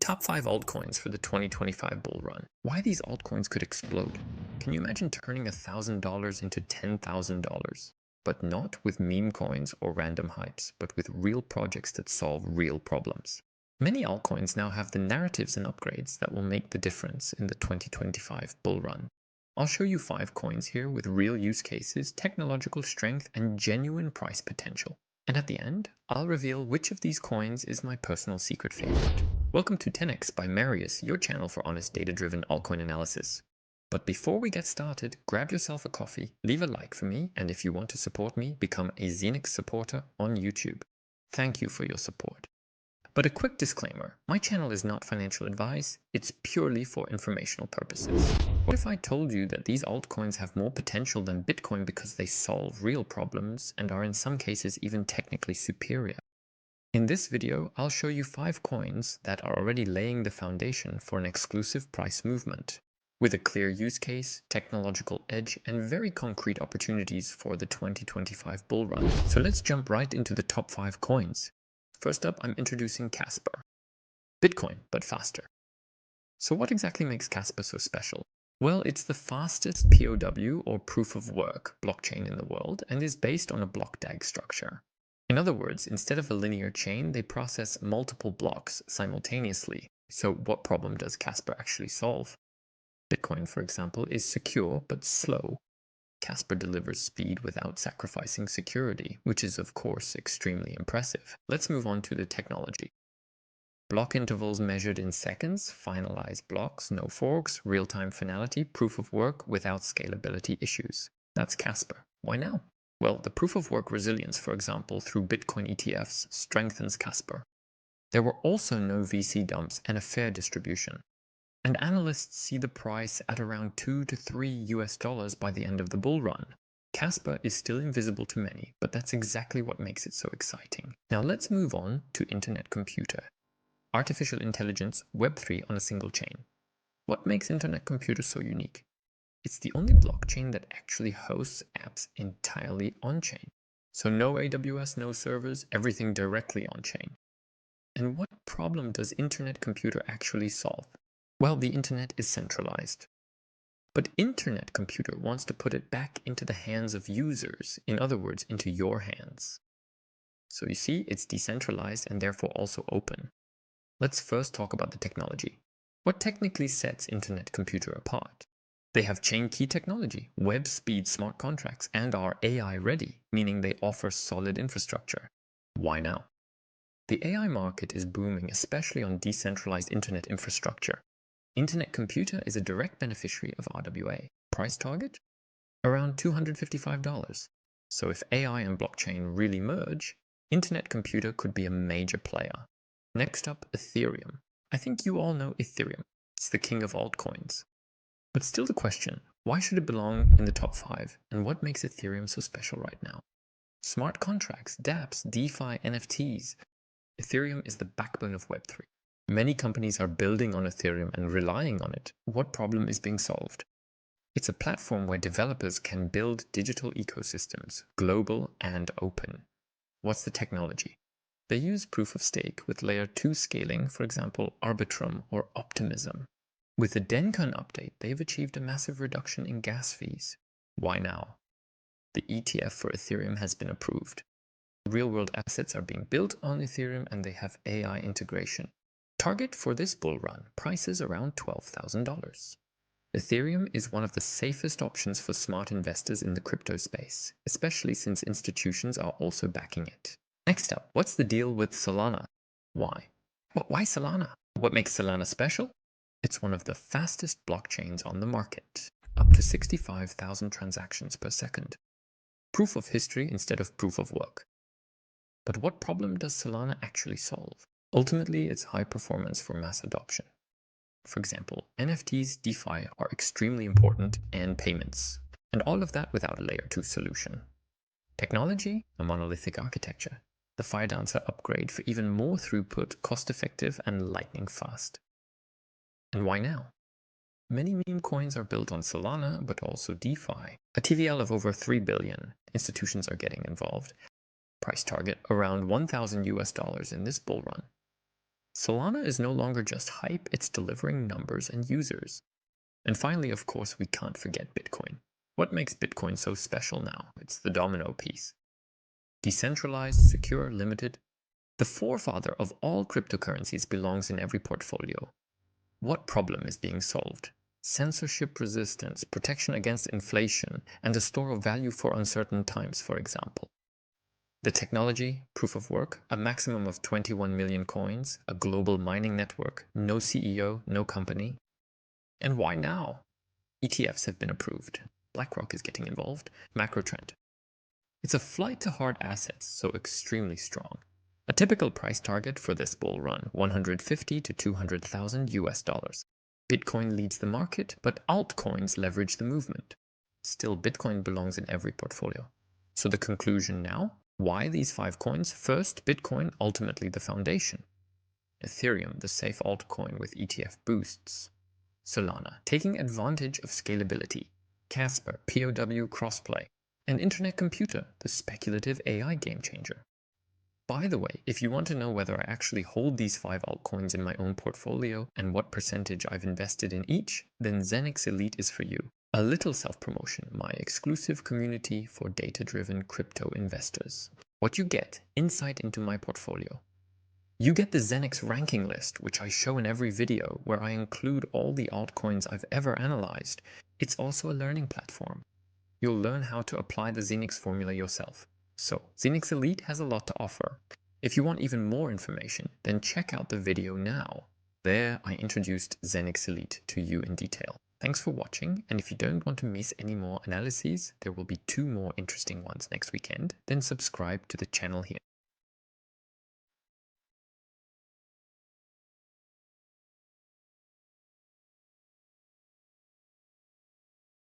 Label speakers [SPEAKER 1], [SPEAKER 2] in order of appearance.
[SPEAKER 1] Top 5 altcoins for the 2025 bull run. Why these altcoins could explode. Can you imagine turning $1,000 into $10,000? But not with meme coins or random hypes, but with real projects that solve real problems. Many altcoins now have the narratives and upgrades that will make the difference in the 2025 bull run. I'll show you 5 coins here with real use cases, technological strength, and genuine price potential. And at the end, I'll reveal which of these coins is my personal secret favorite. Welcome to 10x by Marius, your channel for honest data-driven altcoin analysis. But before we get started, grab yourself a coffee, leave a like for me, and if you want to support me, become a Xenix supporter on YouTube. Thank you for your support. But a quick disclaimer, my channel is not financial advice, it's purely for informational purposes. What if I told you that these altcoins have more potential than Bitcoin because they solve real problems and are in some cases even technically superior? In this video, I'll show you 5 coins that are already laying the foundation for an exclusive price movement, with a clear use case, technological edge, and very concrete opportunities for the 2025 bull run. So let's jump right into the top 5 coins. First up, I'm introducing Kaspa. Bitcoin, but faster. So what exactly makes Kaspa so special? Well, it's the fastest POW, or proof of work, blockchain in the world, and is based on a block DAG structure. In other words, instead of a linear chain, they process multiple blocks simultaneously. So what problem does Kaspa actually solve? Bitcoin, for example, is secure but slow. Kaspa delivers speed without sacrificing security, which is of course extremely impressive. Let's move on to the technology. Block intervals measured in seconds, finalized blocks, no forks, real-time finality, proof of work without scalability issues. That's Kaspa. Why now? Well, the proof of work resilience, for example, through Bitcoin ETFs strengthens Kaspa. There were also no VC dumps and a fair distribution. And analysts see the price at around $2 to $3 by the end of the bull run. Kaspa is still invisible to many, but that's exactly what makes it so exciting. Now let's move on to Internet Computer. Artificial intelligence, Web3 on a single chain. What makes Internet Computer so unique? It's the only blockchain that actually hosts apps entirely on-chain. So no AWS, no servers, everything directly on-chain. And what problem does Internet Computer actually solve? Well, the internet is centralized. But Internet Computer wants to put it back into the hands of users, in other words, into your hands. So you see, it's decentralized and therefore also open. Let's first talk about the technology. What technically sets Internet Computer apart? They have chain key technology, web speed smart contracts, and are AI ready, meaning they offer solid infrastructure. Why now? The AI market is booming, especially on decentralized internet infrastructure. Internet Computer is a direct beneficiary of RWA. Price target? Around $255. So if AI and blockchain really merge, Internet Computer could be a major player. Next up, Ethereum. I think you all know Ethereum. It's the king of altcoins. But still the question, why should it belong in the top 5, and what makes Ethereum so special right now? Smart contracts, dApps, DeFi, NFTs. Ethereum is the backbone of Web3. Many companies are building on Ethereum and relying on it. What problem is being solved? It's a platform where developers can build digital ecosystems, global and open. What's the technology? They use proof of stake with layer 2 scaling, for example, Arbitrum or Optimism. With the Dencun update, they've achieved a massive reduction in gas fees. Why now? The ETF for Ethereum has been approved. Real-world assets are being built on Ethereum and they have AI integration. Target for this bull run, prices around $12,000. Ethereum is one of the safest options for smart investors in the crypto space, especially since institutions are also backing it. Next up, what's the deal with Solana? Why? Why Solana? What makes Solana special? It's one of the fastest blockchains on the market, up to 65,000 transactions per second. Proof of history instead of proof of work. But what problem does Solana actually solve? Ultimately, it's high performance for mass adoption. For example, NFTs, DeFi are extremely important, and payments. And all of that without a layer 2 solution. Technology, a monolithic architecture. The Firedancer upgrade for even more throughput, cost-effective, and lightning fast. And why now? Many meme coins are built on Solana, but also DeFi. A TVL of over 3 billion. Institutions are getting involved. Price target around $1,000 in this bull run. Solana is no longer just hype, it's delivering numbers and users. And finally, of course, we can't forget Bitcoin. What makes Bitcoin so special now? It's the domino piece. Decentralized, secure, limited. The forefather of all cryptocurrencies belongs in every portfolio. What problem is being solved? Censorship resistance, protection against inflation, and a store of value for uncertain times, for example. The technology, proof of work, a maximum of 21 million coins, a global mining network, no CEO, no company. And why now? ETFs have been approved. BlackRock is getting involved. Macro trend. It's a flight to hard assets, so extremely strong. A typical price target for this bull run, 150 to 200,000 US dollars. Bitcoin leads the market, but altcoins leverage the movement. Still, Bitcoin belongs in every portfolio. So the conclusion now? Why these 5 coins? First, Bitcoin, ultimately the foundation. Ethereum, the safe altcoin with ETF boosts. Solana, taking advantage of scalability. Kaspa, POW crossplay. And Internet Computer, the speculative AI game changer. By the way, if you want to know whether I actually hold these 5 altcoins in my own portfolio and what percentage I've invested in each, then Zenix Elite is for you. A little self-promotion, my exclusive community for data-driven crypto investors. What you get, insight into my portfolio. You get the Zenix ranking list, which I show in every video, where I include all the altcoins I've ever analyzed. It's also a learning platform. You'll learn how to apply the Zenix formula yourself. So, Zenix Elite has a lot to offer. If you want even more information, then check out the video now. There, I introduced Zenix Elite to you in detail. Thanks for watching, and if you don't want to miss any more analyses, there will be 2 more interesting ones next weekend, then subscribe to the channel here.